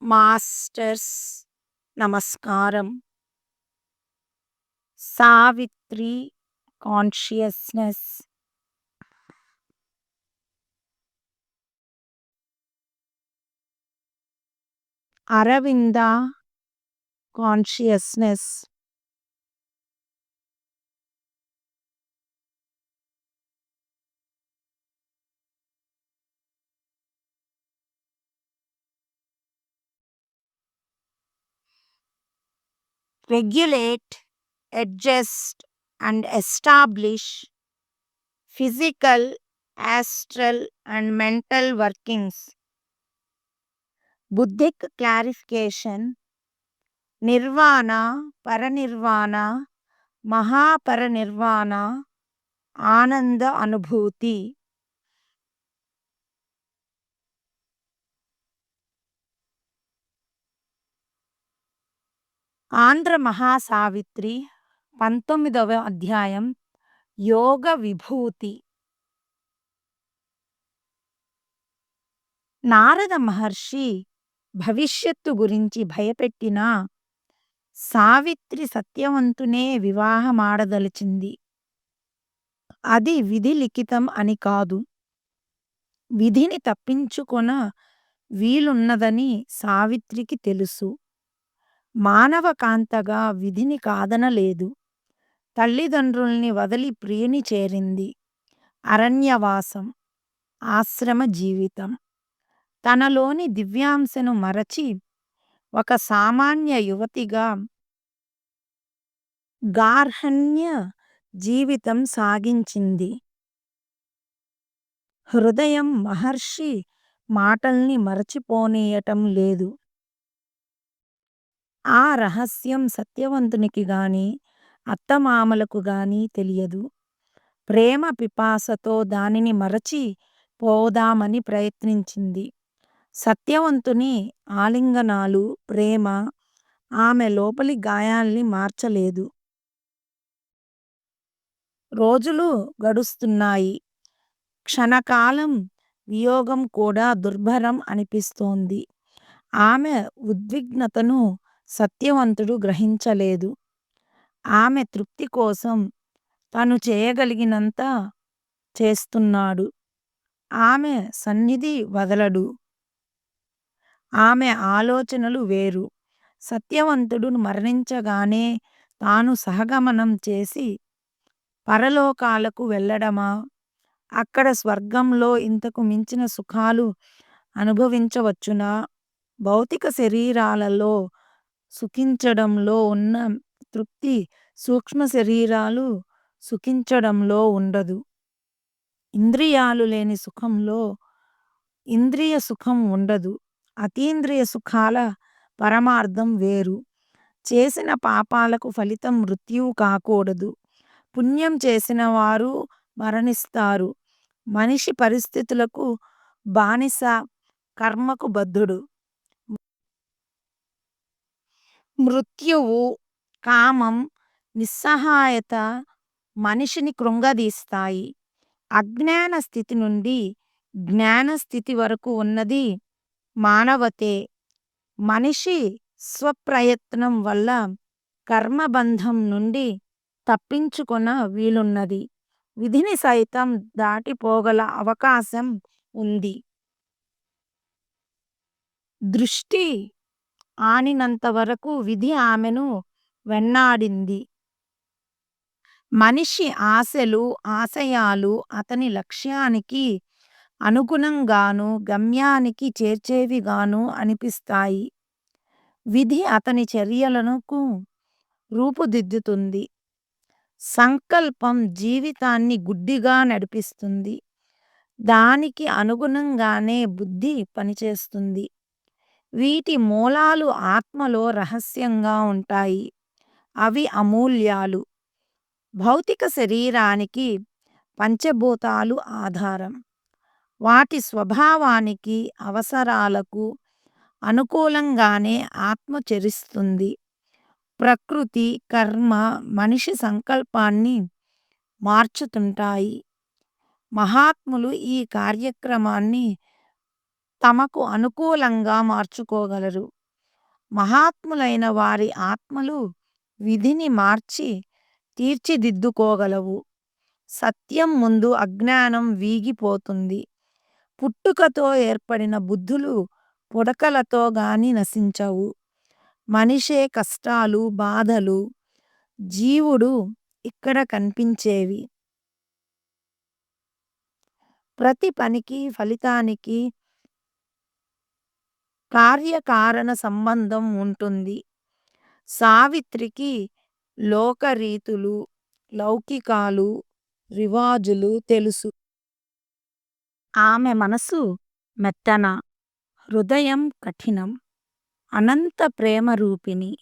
Masters నమస్కారం. Savitri consciousness. Aravinda consciousness. Regulate, adjust and establish physical, astral and mental workings. Buddhic clarification. నిర్వాణ, పరనిర్వాణ, మహాపరనిర్వాణ, ఆనంద అనుభూతి. ఆంధ్ర మహాసావిత్రి 19వ అధ్యాయం యోగ విభూతి. నారద మహర్షి భవిష్యత్తు గురించి భయపెట్టినా సావిత్రి సత్యవంతునే వివాహమాడదలిచింది. అది విధి లిఖితం అని కాదు, విధిని తప్పించుకొన వీలున్నదని సావిత్రికి తెలుసు. మానవ కాంతగా విధిని కాదనలేదు. తల్లిదండ్రుల్ని వదిలి ప్రియుని చేరింది. అరణ్యవాసం, ఆశ్రమ జీవితం. తనలోని దివ్యాంశను మరచి ఒక సామాన్య యువతిగా గార్హణ్య జీవితం సాగించింది. హృదయం మహర్షి మాటల్ని మరచిపోనీయటం లేదు. ఆ రహస్యం సత్యవంతునికి గాని అత్తమామలకు గాని తెలియదు. ప్రేమ పిపాసతో దానిని మరచి పోదామని ప్రయత్నించింది. సత్యవంతుని ఆలింగనాలు, ప్రేమ ఆమె లోపలి గాయాల్ని మార్చలేదు. రోజులు గడుస్తున్నాయి. క్షణకాలం వియోగం కూడా దుర్భరం అనిపిస్తోంది. ఆమె ఉద్విగ్నతను సత్యవంతుడు గ్రహించలేదు. ఆమె తృప్తి కోసం తను చేయగలిగినంత చేస్తున్నాడు. ఆమె సన్నిధి వదలడు. ఆమె ఆలోచనలు వేరు. సత్యవంతుడు మరణించగానే తాను సహగమనం చేసి పరలోకాలకు వెళ్ళడమా, అక్కడ స్వర్గంలో ఇంతకు మించిన సుఖాలు అనుభవించవచ్చునా? భౌతిక శరీరాలలో సుఖించడంలో ఉన్న తృప్తి సూక్ష్మ శరీరాలు సుఖించడంలో ఉండదు. ఇంద్రియాలు లేని సుఖంలో ఇంద్రియ సుఖం ఉండదు. అతీంద్రియ సుఖాల పరమార్థం వేరు. చేసిన పాపాలకు ఫలితం మృత్యువు కాకూడదు. పుణ్యం చేసిన వారు మరణిస్తారు. మనిషి పరిస్థితులకు బానిస, కర్మకు బద్ధుడు. మృత్యువు, కామం, నిస్సహాయత మనిషిని కృంగదీస్తాయి. అజ్ఞాన స్థితి నుండి జ్ఞాన స్థితి వరకు ఉన్నది మానవతే. మనిషి స్వప్రయత్నం వల్ల కర్మబంధం నుండి తప్పించుకొన వీలున్నది. విధిని సైతం దాటిపోగల అవకాశం ఉంది. దృష్టి ఆనినంత వరకు విధి ఆమెను వెన్నాడింది. మనిషి ఆశలు, ఆశయాలు అతని లక్ష్యానికి అనుగుణంగాను గమ్యానికి చేర్చేవిగాను అనిపిస్తాయి. విధి అతని చర్యలకు రూపుదిద్దుతుంది. సంకల్పం జీవితాన్ని గుడ్డిగా నడిపిస్తుంది. దానికి అనుగుణంగానే బుద్ధి పనిచేస్తుంది. వీటి మూలాలు ఆత్మలో రహస్యంగా ఉంటాయి. అవి అమూల్యాలు. భౌతిక శరీరానికి పంచభూతాలు ఆధారం. వాటి స్వభావానికి, అవసరాలకు అనుకూలంగానే ఆత్మ చరిస్తుంది. ప్రకృతి, కర్మ మనిషి సంకల్పాన్ని మార్చుతుంటాయి. మహాత్ములు ఈ కార్యక్రమాన్ని తమకు అనుకూలంగా మార్చుకోగలరు. మహాత్ములైన వారి ఆత్మలు విధిని మార్చి తీర్చిదిద్దుకోగలవు. సత్యం ముందు అజ్ఞానం వీగిపోతుంది. పుట్టుకతో ఏర్పడిన బుద్ధులు పుడకలతో గాని నశించవు. మనిషే కష్టాలు, బాధలు జీవుడు ఇక్కడ కనిపించేవి. ప్రతి పనికి, ఫలితానికి కార్యకారణ సంబంధం ఉంటుంది. సావిత్రికి లోకరీతులు, లౌకికాలు, రివాజులు తెలుసు. ఆమె మనసు మెత్తన, హృదయం కఠినం. అనంత ప్రేమరూపిణి.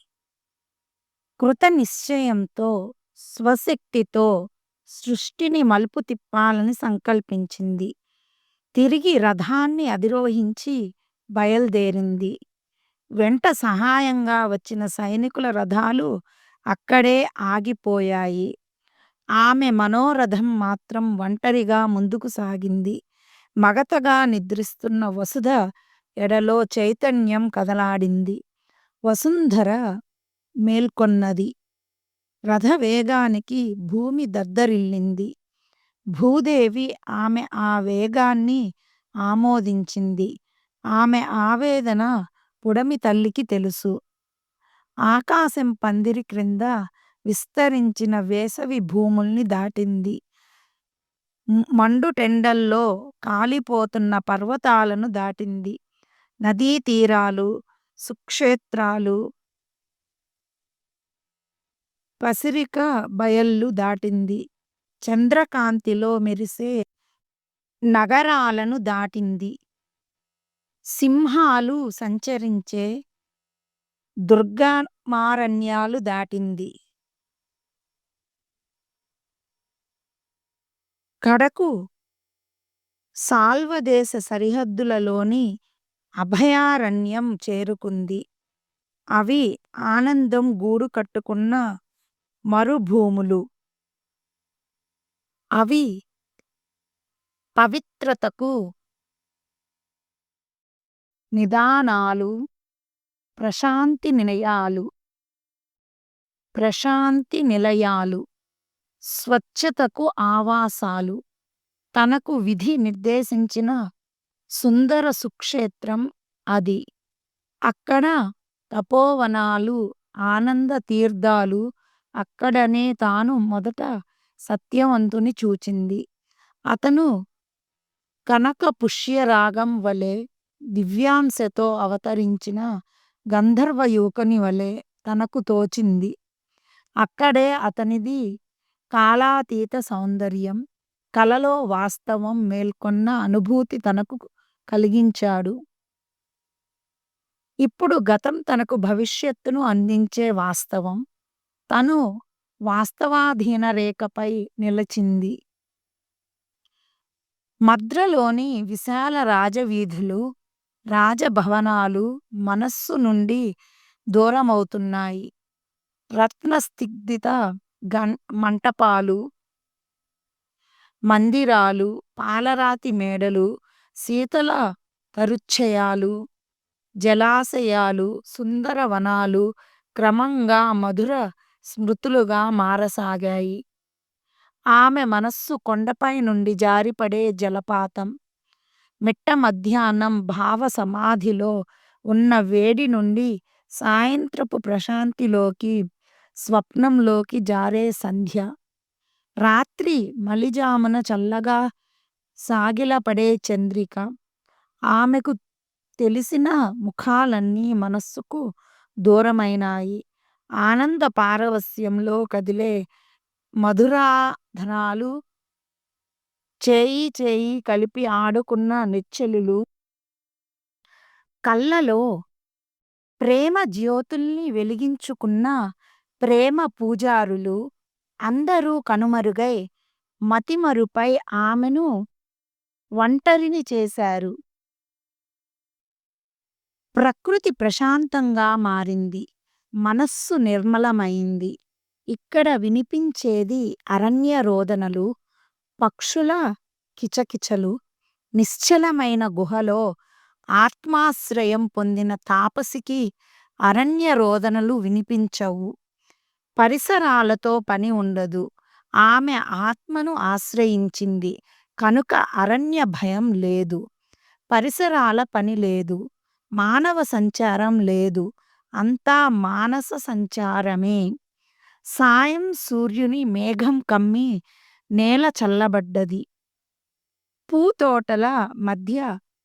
కృతనిశ్చయంతో, స్వశక్తితో సృష్టిని మలుపు తిప్పాలని సంకల్పించింది. తిరిగి రథాన్ని అధిరోహించి బయల్దేరింది. వెంట సహాయంగా వచ్చిన సైనికుల రథాలు అక్కడే ఆగిపోయాయి. ఆమె మనోరథం మాత్రం ఒంటరిగా ముందుకు సాగింది. మగతగా నిద్రిస్తున్న వసుధ ఎడలో చైతన్యం కదలాడింది. వసుంధర మేల్కొన్నది. రథవేగానికి భూమి దద్దరిల్లింది. భూదేవి ఆమె ఆ వేగాన్ని ఆమోదించింది. ఆమె ఆవేదన పుడమి తల్లికి తెలుసు. ఆకాశం పందిరి క్రింద విస్తరించిన వేసవి భూముల్ని దాటింది. మండుటెండల్లో కాలిపోతున్న పర్వతాలను దాటింది. నదీ తీరాలు, సుక్షేత్రాలు, పసిరిక బయళ్ళు దాటింది. చంద్రకాంతిలో మెరిసే నగరాలను దాటింది. సింహాలు సంచరించే దుర్గమారణ్యాలు దాటింది. కడకు సాల్వదేశ సరిహద్దులలోని అభయారణ్యం చేరుకుంది. అవి ఆనందం గూడు కట్టుకున్న మరుభూములు. అవి పవిత్రతకు నిదానాలు, ప్రశాంతి నిలయాలు, స్వచ్ఛతకు ఆవాసాలు. తనకు విధి నిర్దేశించిన సుందర సుక్షేత్రం అది. అక్కడ తపోవనాలు, ఆనంద తీర్థాలు. అక్కడనే తాను మొదట సత్యవంతుని చూచింది. అతను కనక పుష్యరాగం వలె దివ్యాంశతో అవతరించిన గంధర్వ యువకుని వలె తనకు తోచింది. అక్కడే అతనిది కాలాతీత సౌందర్యం, కలలో వాస్తవం మేల్కొన్న అనుభూతి తనకు కలిగించాడు. ఇప్పుడు గతం తనకు భవిష్యత్తును అందించే వాస్తవం. తను వాస్తవాధీన రేఖపై నిలిచింది. మద్రలోని విశాల రాజవీధులు, రాజభవనాలు మనస్సు నుండి దూరమవుతున్నాయి. రత్నస్నిగ్ధిత మంటపాలు, మందిరాలు, పాలరాతి మేడలు, శీతల తరుచ్ఛయాలు, జలాశయాలు, సుందర వనాలు క్రమంగా మధుర స్మృతులుగా మారసాగాయి. ఆమె మనస్సు కొండపై నుండి జారిపడే జలపాతం. మిట్ట మధ్యాహ్నం భావ సమాధిలో ఉన్న వేడి నుండి సాయంత్రపు ప్రశాంతిలోకి, స్వప్నంలోకి జారే సంధ్య. రాత్రి మలిజామున చల్లగా సాగిలపడే చంద్రిక. ఆమెకు తెలిసిన ముఖాలన్నీ మనస్సుకు దూరమైనాయి. ఆనంద పారవస్యంలో కదిలే మధురాధనాలు, చేయి చేయి కలిపి ఆడుకున్న నెచ్చెలులు, కళ్ళలో ప్రేమ జ్యోతుల్ని వెలిగించుకున్న ప్రేమ పూజారులు అందరూ కనుమరుగై మతిమరుపై ఆమెను ఒంటరిని చేశారు. ప్రకృతి ప్రశాంతంగా మారింది. మనస్సు నిర్మలమైంది. ఇక్కడ వినిపించేది అరణ్య రోదనలు, పక్షుల కిచకిచలు. నిశ్చలమైన గుహలో ఆత్మాశ్రయం పొందిన తాపసికి అరణ్య రోదనలు వినిపించవు. పరిసరాలతో పని ఉండదు. ఆమె ఆత్మను ఆశ్రయించింది కనుక అరణ్య భయం లేదు. పరిసరాల పని లేదు. మానవ సంచారం లేదు. అంతా మానస సంచారమే. సాయం సూర్యుని మేఘం కమ్మి నేల చల్లబడ్డది. పూతోటల మధ్య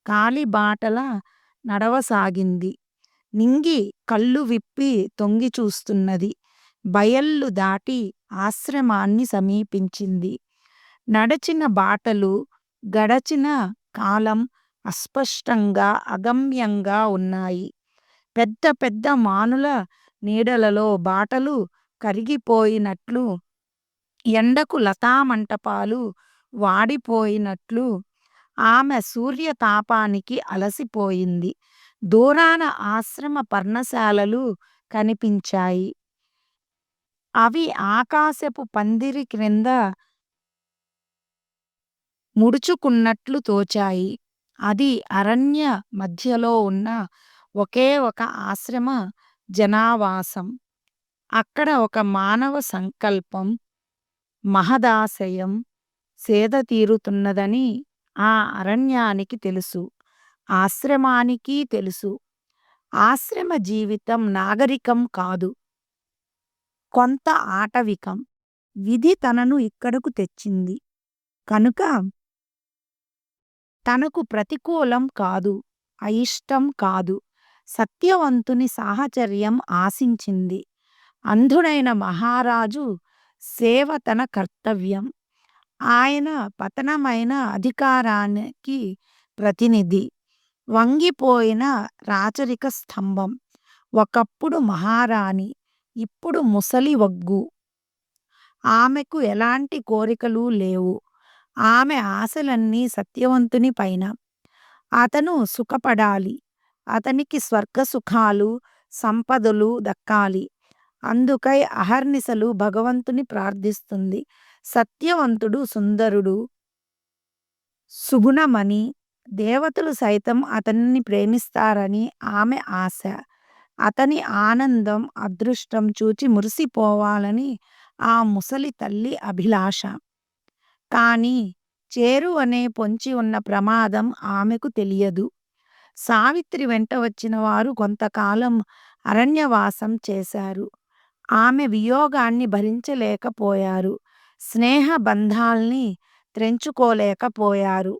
కాలిబాటల నడవసాగింది. నింగి కళ్ళు విప్పి తొంగి చూస్తున్నది. బయళ్ళు దాటి ఆశ్రమాన్ని సమీపించింది. నడచిన బాటలు, గడచిన కాలం అస్పష్టంగా అగమ్యంగా ఉన్నాయి. పెద్ద పెద్ద మానుల నీడలలో బాటలు కరిగిపోయినట్లు, ఎండకు లతామంటపాలు వాడిపోయినట్లు ఆమె సూర్యతాపానికి అలసిపోయింది. దూరాన ఆశ్రమ పర్ణశాలలు కనిపించాయి. అవి ఆకాశపు పందిరి క్రింద ముడుచుకున్నట్లు తోచాయి. అది అరణ్య మధ్యలో ఉన్న ఒకే ఒక ఆశ్రమ జనావాసం. అక్కడ ఒక మానవ సంకల్పం, మహదాశయం సేద తీరుతున్నదని ఆ అరణ్యానికి తెలుసు. ఆశ్రమానికి తెలుసు. ఆశ్రమ జీవితం నాగరికం కాదు, కొంత ఆటవికం. విధి తనను ఇక్కడకు తెచ్చింది కనుక తనకు ప్రతికూలం కాదు, అయిష్టం కాదు. సత్యవంతుని సాహచర్యం ఆశించింది. అంధుడైన మహారాజు సేవ తన కర్తవ్యం. ఆయన పతనమైన అధికారానికి ప్రతినిధి. వంగిపోయిన రాచరిక స్తంభం. ఒకప్పుడు మహారాణి, ఇప్పుడు ముసలి వగ్గు. ఆమెకు ఎలాంటి కోరికలు లేవు. ఆమె ఆశలన్నీ సత్యవంతుని పైన. అతను సుఖపడాలి. అతనికి స్వర్గసుఖాలు, సంపదలు దక్కాలి. అందుకై అహర్నిశలు భగవంతుని ప్రార్థిస్తుంది. సత్యవంతుడు సుందరుడు, సుగుణమని, దేవతలు సైతం అతనిని ప్రేమిస్తారని ఆమె ఆశ. అతని ఆనందం, అదృష్టం చూచి మురిసిపోవాలని ఆ ముసలి తల్లి అభిలాష. కాని చేరువనే పొంచి ఉన్న ప్రమాదం ఆమెకు తెలియదు. సావిత్రి వెంట వచ్చిన వారు కొంతకాలం అరణ్యవాసం చేశారు. ఆమె వియోగాన్ని భరించలేకపోయారు. స్నేహ బంధాల్ని త్రెంచుకోలేకపోయారు.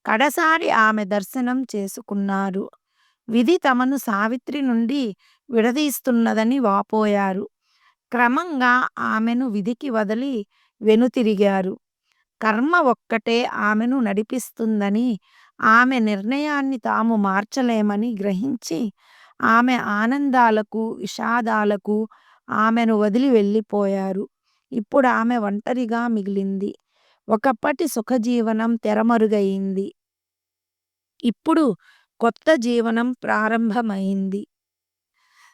కడసారి ఆమె దర్శనం చేసుకున్నారు. విధి తమను సావిత్రి నుండి విడదీస్తున్నదని వాపోయారు. క్రమంగా ఆమెను విధికి వదిలి వెనుతిరిగారు. కర్మ ఒక్కటే ఆమెను నడిపిస్తుందని, ఆమె నిర్ణయాన్ని తాము మార్చలేమని గ్రహించి ఆమె ఆనందాలకు, విషాదాలకు ఆమెను వదిలి వెళ్ళిపోయారు. ఇప్పుడు ఆమె ఒంటరిగా మిగిలింది. ఒకప్పటి సుఖజీవనం తెరమరుగయింది. ఇప్పుడు కొత్త జీవనం ప్రారంభమైంది.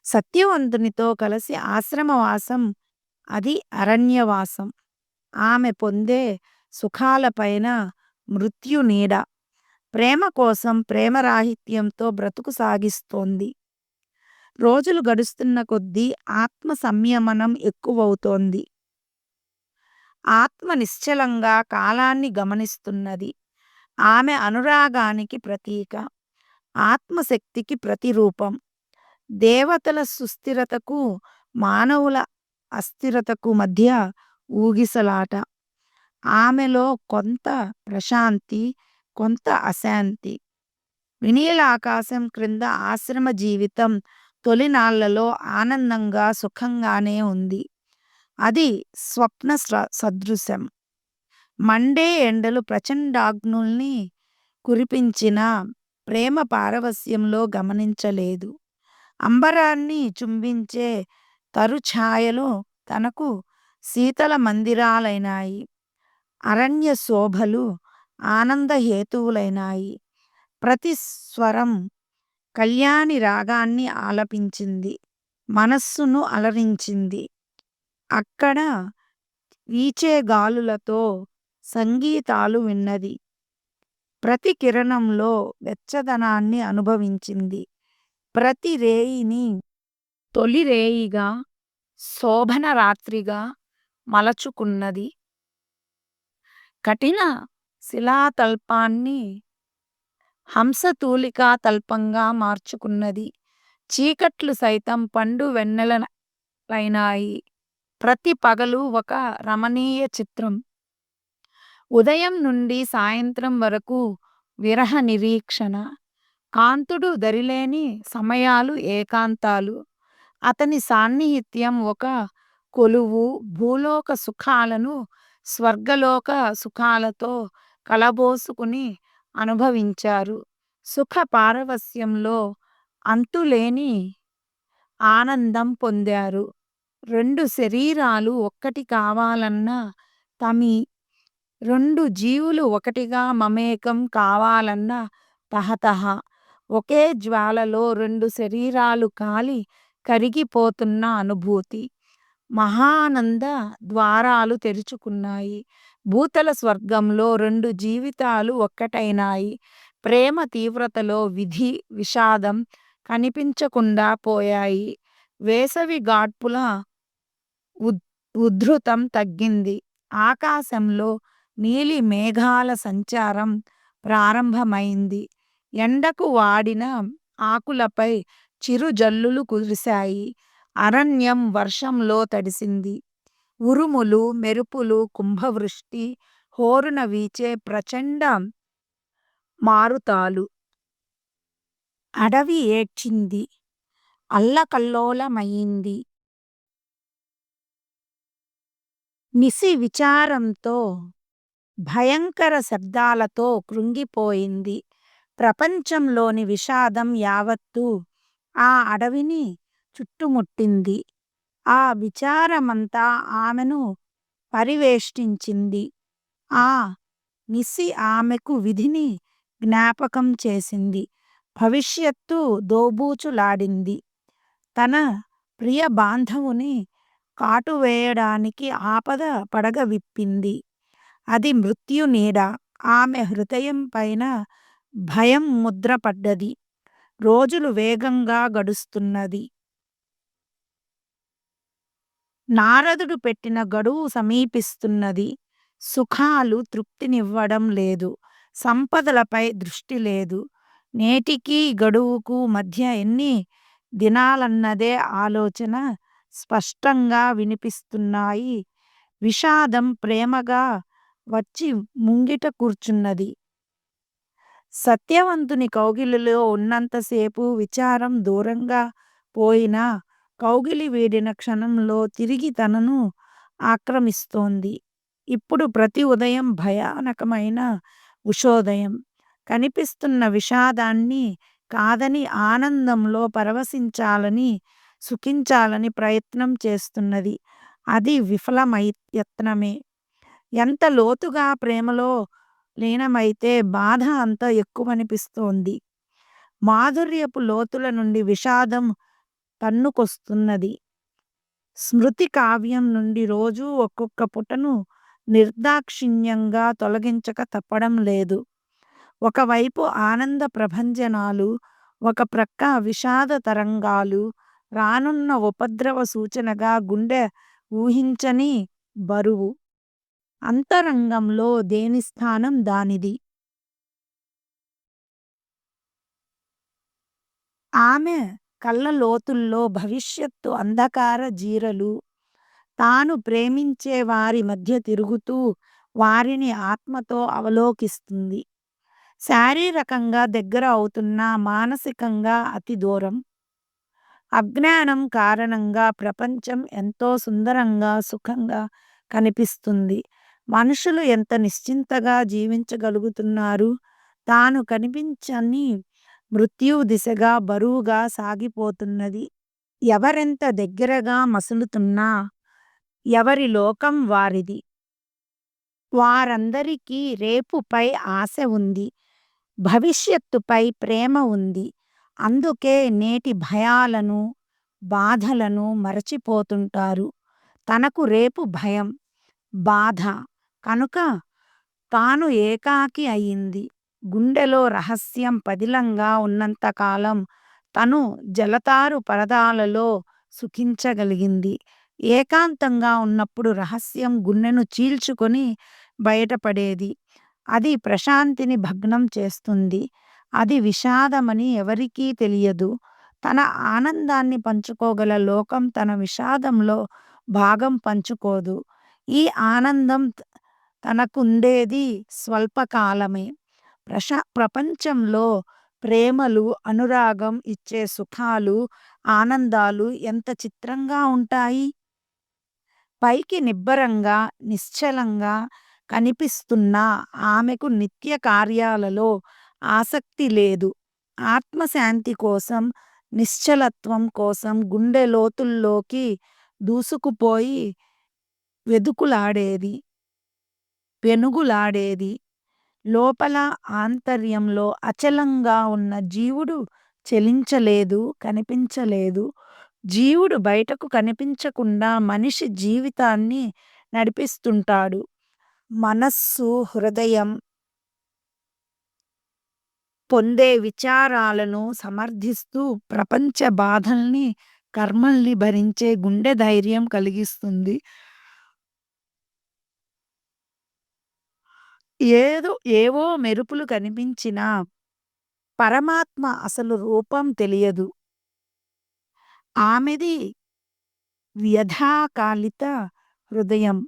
సత్యవంతునితో కలిసి ఆశ్రమవాసం, అది అరణ్యవాసం. ఆమె పొందే సుఖాలపైన మృత్యు నీడ. ప్రేమ కోసం ప్రేమరాహిత్యంతో బ్రతుకు సాగిస్తోంది. రోజులు గడుస్తున్న కొద్దీ ఆత్మ సంయమనం ఎక్కువవుతోంది. ఆత్మ నిశ్చలంగా కాలాన్ని గమనిస్తున్నది. ఆమె అనురాగానికి ప్రతీక, ఆత్మశక్తికి ప్రతిరూపం. దేవతల సుస్థిరతకు, మానవుల అస్థిరతకు మధ్య ఊగిసలాట. ఆమెలో కొంత ప్రశాంతి, కొంత అశాంతి. వినీలాకాశం క్రింద ఆశ్రమ జీవితం తొలినాళ్లలో ఆనందంగా, సుఖంగానే ఉంది. అది స్వప్న సదృశం. మండే ఎండలు ప్రచండాగ్నుల్ని కురిపించిన ప్రేమ పారవస్యంలో గమనించలేదు. అంబరాన్ని చుంబించే తరుఛాయలు తనకు శీతల మందిరాలైనాయి. అరణ్య శోభలు ఆనందహేతువులైనాయి. ప్రతి స్వరం కళ్యాణి రాగాన్ని ఆలపించింది, మనస్సును అలరించింది. అక్కడ వీచే గాలులతో సంగీతాలు విన్నది. ప్రతి కిరణంలో వెచ్చదనాన్ని అనుభవించింది. ప్రతి రేయిని తొలి రేయిగా, శోభన రాత్రిగా మలచుకున్నది. కఠిన శిలాతల్పాన్ని హంసతూలికా తల్పంగా మార్చుకున్నది. చీకట్లు సైతం పండు వెన్నెలలైనాయి. ప్రతి పగలు ఒక రమణీయ చిత్రం. ఉదయం నుండి సాయంత్రం వరకు విరహ నిరీక్షణ. కాంతుడు దరిలేని సమయాలు ఏకాంతాలు. అతని సాన్నిహిత్యం ఒక కొలువు. భూలోక సుఖాలను స్వర్గలోక సుఖాలతో కలబోసుకుని అనుభవించారు. సుఖ పారవస్యంలో అంతులేని ఆనందం పొందారు. 2 శరీరాలు ఒక్కటి కావాలన్న తమి, 2 జీవులు ఒకటిగా మమేకం కావాలన్న తహతహ. ఒకే జ్వాలలో 2 శరీరాలు కాలి కరిగిపోతున్న అనుభూతి. మహానంద ద్వారాలు తెరుచుకున్నాయి. భూతల స్వర్గంలో 2 జీవితాలు ఒక్కటైనాయి. ప్రేమ తీవ్రతలో విధి, విషాదం కనిపించకుండా పోయాయి. వేసవి గాడ్పుల ఉధృతం తగ్గింది. ఆకాశంలో నీలి మేఘాల సంచారం ప్రారంభమైంది. ఎండకు వాడిన ఆకులపై చిరుజల్లులు కురిశాయి. అరణ్యం వర్షంలో తడిసింది. ఉరుములు, మెరుపులు, కుంభవృష్టి, హోరున వీచే ప్రచండ మారుతాలు. అడవి ఏడ్చింది. అల్లకల్లోలమయింది. నిశి విచారంతో, భయంకర శబ్దాలతో కృంగిపోయింది. ప్రపంచంలోని విషాదం యావత్తూ ఆ అడవిని చుట్టుముట్టింది. ఆ విచారమంతా ఆమెను పరివేష్టించింది. ఆ నిశి ఆమెకు విధిని జ్ఞాపకం చేసింది. భవిష్యత్తు దోబూచులాడింది. తన ప్రియ బాంధవుని కాటువేయడానికి ఆపద పడగ విప్పింది. అది మృత్యునీడ. ఆమె హృదయం పైన భయం ముద్రపడ్డది. రోజులు వేగంగా గడుస్తున్నది. నారదుడు పెట్టిన గడువు సమీపిస్తున్నది. సుఖాలు తృప్తినివ్వడం లేదు. సంపదలపై దృష్టి లేదు. నేటికీ గడువుకు మధ్య ఎన్ని దినాలన్నదే ఆలోచన స్పష్టంగా వినిపిస్తున్నాయి. విషాదం ప్రేమగా వచ్చి ముంగిట కూర్చున్నది. సత్యవంతుని కౌగిలిలో ఉన్నంతసేపు విచారం దూరంగా పోయినా, కౌగిలి వీడిన క్షణంలో తిరిగి తనను ఆక్రమిస్తోంది. ఇప్పుడు ప్రతి ఉదయం భయానకమైన ఉషోదయం. కనిపిస్తున్న విషాదాన్ని కాదని ఆనందంలో పరవశించాలని, సుఖించాలని ప్రయత్నం చేస్తున్నది. అది యత్నమే. ఎంత లోతుగా ప్రేమలో లీనమైతే బాధ అంత ఎక్కువనిపిస్తోంది. మాధుర్యపు లోతుల నుండి విషాదం తన్నుకొస్తున్నది. స్మృతి కావ్యం నుండి రోజూ ఒక్కొక్క పుటను నిర్దాక్షిణ్యంగా తొలగించక తప్పడం లేదు. ఒకవైపు ఆనంద ప్రభంజనాలు, ఒక ప్రక్క విషాద తరంగాలు. రానున్న ఉపద్రవ సూచనగా గుండె ఊహించని బరువు. అంతరంగంలో దేని స్థానం దానిది. ఆమె కళ్ళ లోతుల్లో భవిష్యత్తు అంధకార జీరలు. తాను ప్రేమించే వారి మధ్య తిరుగుతూ వారిని ఆత్మతో అవలోకిస్తుంది. శారీరకంగా దగ్గర అవుతున్నా మానసికంగా అతి దూరం. అజ్ఞానం కారణంగా ప్రపంచం ఎంతో సుందరంగా, సుఖంగా కనిపిస్తుంది. మనుషులు ఎంత నిశ్చింతగా జీవించగలుగుతున్నారు. తాను కనిపించని మృత్యువు దిశగా బరువుగా సాగిపోతున్నది. ఎవరెంత దగ్గరగా మసులుతున్నా ఎవరి లోకం వారిది. వారందరికీ రేపుపై ఆశ ఉంది. భవిష్యత్తుపై ప్రేమ ఉంది. అందుకే నేటి భయాలను, బాధలను మరచిపోతుంటారు. తనకు రేపు భయం, బాధ కనుక తాను ఏకాకి అయింది. గుండెలో రహస్యం పదిలంగా ఉన్నంత కాలం తను జలతారు పరదాలలో సుఖించగలిగింది. ఏకాంతంగా ఉన్నప్పుడు రహస్యం గుండెను చీల్చుకొని బయటపడేది. అది ప్రశాంతిని భగ్నం చేస్తుంది. అది విషాదమని ఎవరికీ తెలియదు. తన ఆనందాన్ని పంచుకోగల లోకం తన విషాదంలో భాగం పంచుకోదు. ఈ ఆనందం తనకుండేది స్వల్పకాలమే. ప్రపంచంలో ప్రేమలు, అనురాగం ఇచ్చే సుఖాలు, ఆనందాలు ఎంత చిత్రంగా ఉంటాయి. పైకి నిబ్బరంగా, నిశ్చలంగా కనిపిస్తున్నా ఆమెకు నిత్య కార్యాలలో ఆసక్తి లేదు. ఆత్మశాంతి కోసం, నిశ్చలత్వం కోసం గుండె లోతుల్లోకి దూసుకుపోయి వెదుకులాడేది, పెనుగులాడేది. లోపల ఆంతర్యంలో అచలంగా ఉన్న జీవుడు చలించలేదు, కనిపించలేదు. జీవుడు బయటకు కనిపించకుండా మనిషి జీవితాన్ని నడిపిస్తుంటాడు. మనస్సు, హృదయం పొందే విచారాలను సమర్థిస్తూ ప్రపంచ బాధల్ని, కర్మల్ని భరించే గుండె ధైర్యం కలిగిస్తుంది. ఏవో మెరుపులు కనిపించినా పరమాత్మ అసలు రూపం తెలియదు. ఆమెది వ్యధాకాలిత హృదయం,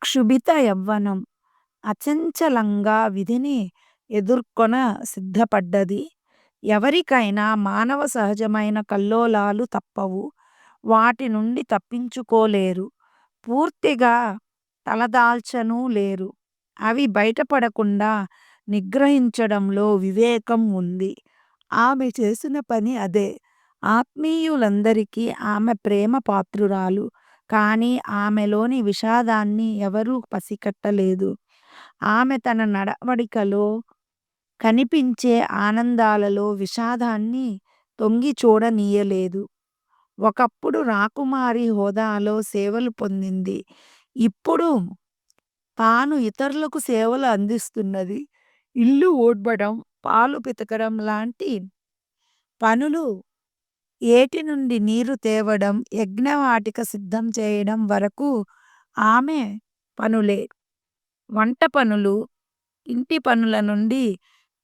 క్షుభిత యవ్వనం, అచంచలంగా విధిని ఎదుర్కొన సిద్ధపడ్డది. ఎవరికైనా మానవ సహజమైన కల్లోలాలు తప్పవు. వాటి నుండి తప్పించుకోలేరు. పూర్తిగా తలదాల్చనూ లేరు. అవి బయటపడకుండా నిగ్రహించడంలో వివేకం ఉంది. ఆమె చేసిన పని అదే. ఆత్మీయులందరికీ ఆమె ప్రేమ పాత్రురాలు. కానీ ఆమెలోని విషాదాన్ని ఎవరూ పసికట్టలేదు. ఆమె తన నడవడికలో కనిపించే ఆనందాలలో విషాదాన్ని తొంగి చూడనీయలేదు. ఒకప్పుడు రాకుమారి హోదాలో సేవలు పొందింది. ఇప్పుడు తాను ఇతరులకు సేవలు అందిస్తున్నది. ఇల్లు ఊడ్వడం, పాలు పితకడం లాంటి పనులు, ఏటి నుండి నీరు తేవడం, యజ్ఞవాటిక సిద్ధం చేయడం వరకు ఆమె పనులే. వంట పనులు, ఇంటి పనుల నుండి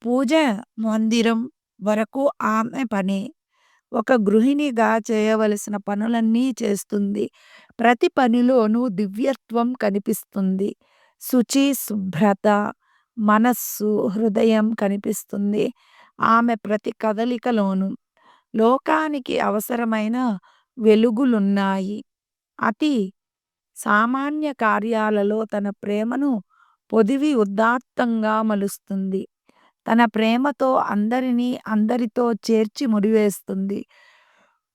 పూజ మందిరం వరకు ఆమె పనే. ఒక గృహిణిగా చేయవలసిన పనులన్నీ చేస్తుంది. ప్రతి పనిలోనూ దివ్యత్వం కనిపిస్తుంది. శుచి, శుభ్రత, మనస్సు, హృదయం కనిపిస్తుంది ఆమె ప్రతి కదలికలోనూ. లోకానికి అవసరమైన వెలుగులున్నాయి. అతి సామాన్య కార్యాలలో తన ప్రేమను పొదివి ఉదాత్తంగా మలుస్తుంది. తన ప్రేమతో అందరినీ అందరితో చేర్చి ముడివేస్తుంది.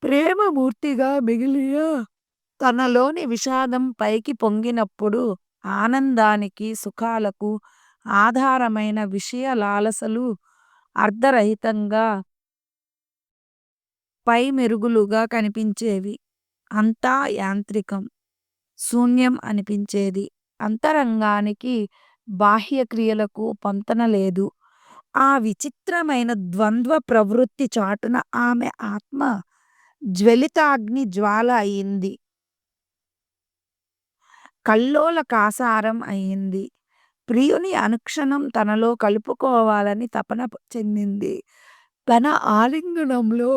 ప్రేమమూర్తిగా మిగిలిన తనలోని విషాదం పైకి పొంగినప్పుడు ఆనందానికి, సుఖాలకు ఆధారమైన విషయ లాలసలు అర్ధరహితంగా పై మెరుగులుగా కనిపించేవి. అంతా యాంత్రికం, శూన్యం అనిపించేది. అంతరంగానికి, బాహ్య క్రియలకు పొంతన లేదు. ఆ విచిత్రమైన ద్వంద్వ ప్రవృత్తి చాటున ఆమె ఆత్మ జ్వలితాగ్ని జ్వాల అయింది. కల్లోల కాసారం అయింది. ప్రియుని అనుక్షణం తనలో కలుపుకోవాలని తపన చెందింది. తన ఆలింగనంలో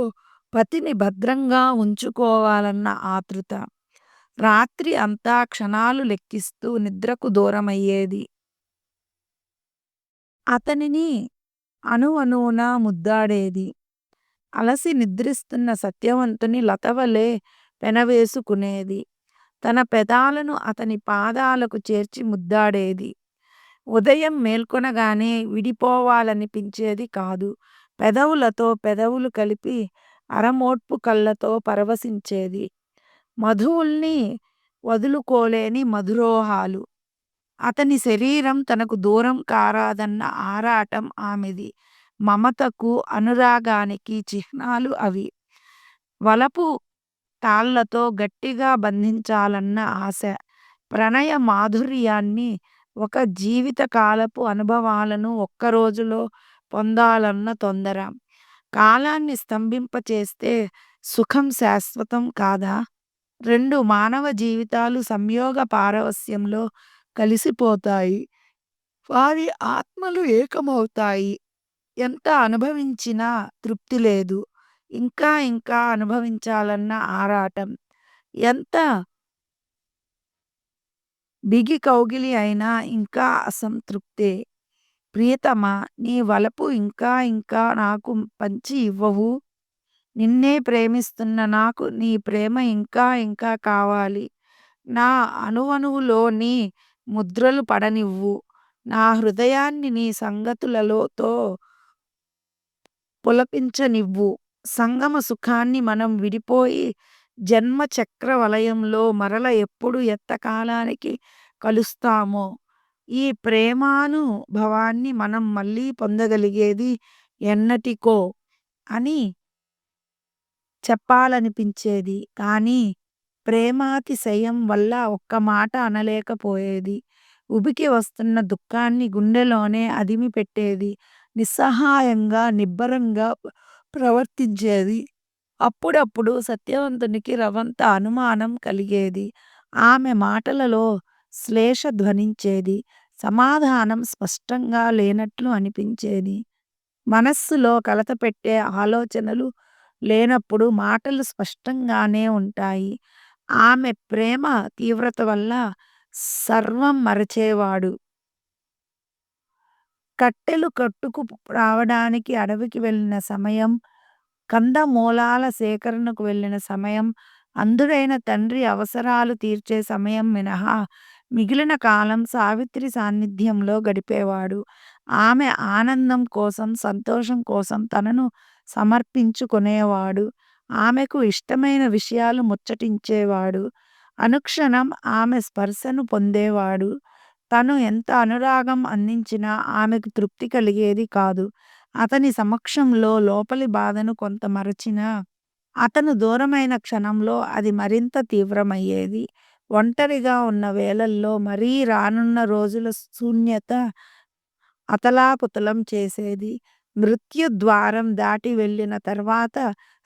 పతిని భద్రంగా ఉంచుకోవాలన్న ఆతృత. రాత్రి అంతా క్షణాలు లెక్కిస్తూ నిద్రకు దూరమయ్యేది. అతనిని అణువణువునా ముద్దాడేది. అలసి నిద్రిస్తున్న సత్యవంతుని లతవలే పెనవేసుకునేది. తన పెదాలను అతని పాదాలకు చేర్చి ముద్దాడేది. ఉదయం మేల్కొనగానే విడిపోవాలనిపించేది కాదు. పెదవులతో పెదవులు కలిపి అరమోడ్పు కళ్ళతో పరవశించేది. మధువుల్ని వదులుకోలేని మధురోహాలు. అతని శరీరం తనకు దూరం కారాదన్న ఆరాటం ఆమెది. మమతకు, అనురాగానికి చిహ్నాలు అవి. వలపు తాళ్లతో గట్టిగా బంధించాలన్న ఆశ. ప్రణయ మాధుర్యాన్ని ఒక జీవితకాలపు అనుభవాలను ఒక్క రోజులో పొందాలన్న తొందర. కాలాన్ని స్తంభింపచేస్తే సుఖం శాశ్వతం కాదా? 2 మానవ జీవితాలు సంయోగ పారవస్యంలో కలిసిపోతాయి. వారి ఆత్మలు ఏకమవుతాయి. ఎంత అనుభవించినా తృప్తి లేదు. ఇంకా ఇంకా అనుభవించాలన్న ఆరాటం. ఎంత బిగి కౌగిలి అయినా ఇంకా అసంతృప్తే. ప్రియతమా, నీ వలపు ఇంకా ఇంకా నాకు పంచి ఇవ్వవు? నిన్నే ప్రేమిస్తున్న నాకు నీ ప్రేమ ఇంకా ఇంకా కావాలి. నా అణువణువులో నీ ముద్రలు పడనివ్వు. నా హృదయాన్ని నీ సంగతులతో పులకించనివ్వు. సంగమ సుఖాన్ని మనం విడిపోయి జన్మ చక్ర వలయంలో మరల ఎప్పుడు ఎంతకాలానికి కలుస్తామో, ఈ ప్రేమానుభవాన్ని మనం మళ్ళీ పొందగలిగేది ఎన్నటికో అని చెప్పాలనిపించేది. కానీ ప్రేమాతిశయం వల్ల ఒక్క మాట అనలేకపోయేది. ఉబికి వస్తున్న దుఃఖాన్ని గుండెలోనే అదిమిపెట్టేది. నిస్సహాయంగా, నిబ్బరంగా ప్రవర్తించేది. అప్పుడప్పుడు సత్యవంతునికి రవంత అనుమానం కలిగేది. ఆమె మాటలలో శ్లేష ధ్వనించేది. సమాధానం స్పష్టంగా లేనట్లు అనిపించేది. మనస్సులో కలతపెట్టే ఆలోచనలు లేనప్పుడు మాటలు స్పష్టంగానే ఉంటాయి. ఆమె ప్రేమ తీవ్రత వల్ల సర్వం మరచేవాడు. కట్టెలు కట్టుకు రావడానికి అడవికి వెళ్ళిన సమయం, కందమూలాల సేకరణకు వెళ్ళిన సమయం, అంధుడైన తండ్రి అవసరాలు తీర్చే సమయం మినహా మిగిలిన కాలం సావిత్రి సాన్నిధ్యంలో గడిపేవాడు. ఆమె ఆనందం కోసం, సంతోషం కోసం తనను సమర్పించుకునేవాడు. ఆమెకు ఇష్టమైన విషయాలు ముచ్చటించేవాడు. అనుక్షణం ఆమె స్పర్శను పొందేవాడు. తను ఎంత అనురాగం అందించినా ఆమెకు తృప్తి కలిగేది కాదు. అతని సమక్షంలో లోపలి బాధను కొంత మరచినా, అతను దూరమైన క్షణంలో అది మరింత తీవ్రమయ్యేది. ఒంటరిగా ఉన్న వేళల్లో మరీ రానున్న రోజుల శూన్యత అతలాకుతలం చేసేది. మృత్యుద్వారం దాటి వెళ్ళిన తర్వాత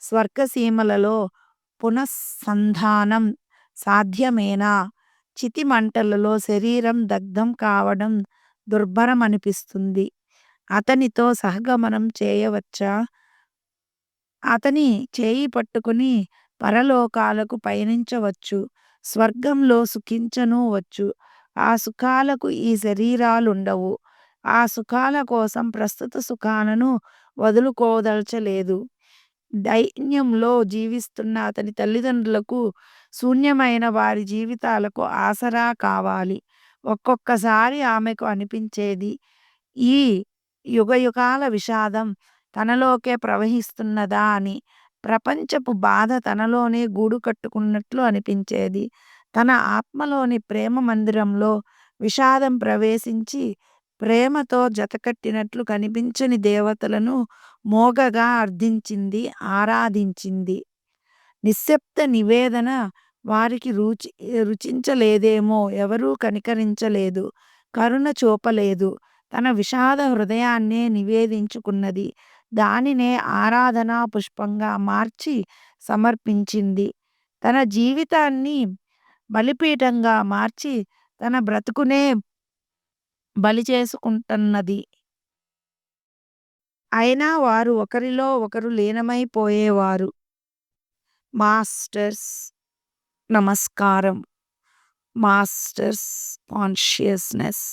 స్వర్గసీమలలో పునఃసంధానం సాధ్యమేనా? చితిమంటలలో శరీరం దగ్ధం కావడం దుర్భరమనిపిస్తుంది. అతనితో సహగమనం చేయవచ్చా? అతని చేయి పట్టుకుని పరలోకాలకు పయనించవచ్చు. స్వర్గంలో సుఖించనూవచ్చు. ఆ సుఖాలకు ఈ శరీరాలుండవు. ఆ సుఖాల కోసం ప్రస్తుత సుఖాలను వదులుకోదలచలేదు. దైన్యంలో జీవిస్తున్న అతని తల్లిదండ్రులకు శూన్యమైన వారి జీవితాలకు ఆసరా కావాలి. ఒక్కొక్కసారి ఆమెకు అనిపించేది, ఈ యుగయుగాల విషాదం తనలోకే ప్రవహిస్తున్నదా అని. ప్రపంచపు బాధ తనలోనే గూడు కట్టుకున్నట్లు అనిపించేది. తన ఆత్మలోని ప్రేమ మందిరంలో విషాదం ప్రవేశించి ప్రేమతో జతకట్టినట్లు కనిపించని దేవతలను మోగగా అర్థించింది, ఆరాధించింది. నిశ్శబ్ద నివేదన వారికి రుచించలేదేమో. ఎవరూ కనికరించలేదు, కరుణ చూపలేదు. తన విషాద హృదయాన్నే నివేదించుకున్నది. దానినే ఆరాధనా పుష్పంగా మార్చి సమర్పించింది. తన జీవితాన్ని బలిపీఠంగా మార్చి తన బ్రతుకునే బలి చేసుకుంటున్నది. అయినా వారు ఒకరిలో ఒకరు లీనమైపోయేవారు. మాస్టర్స్ నమస్కారం. Masters consciousness.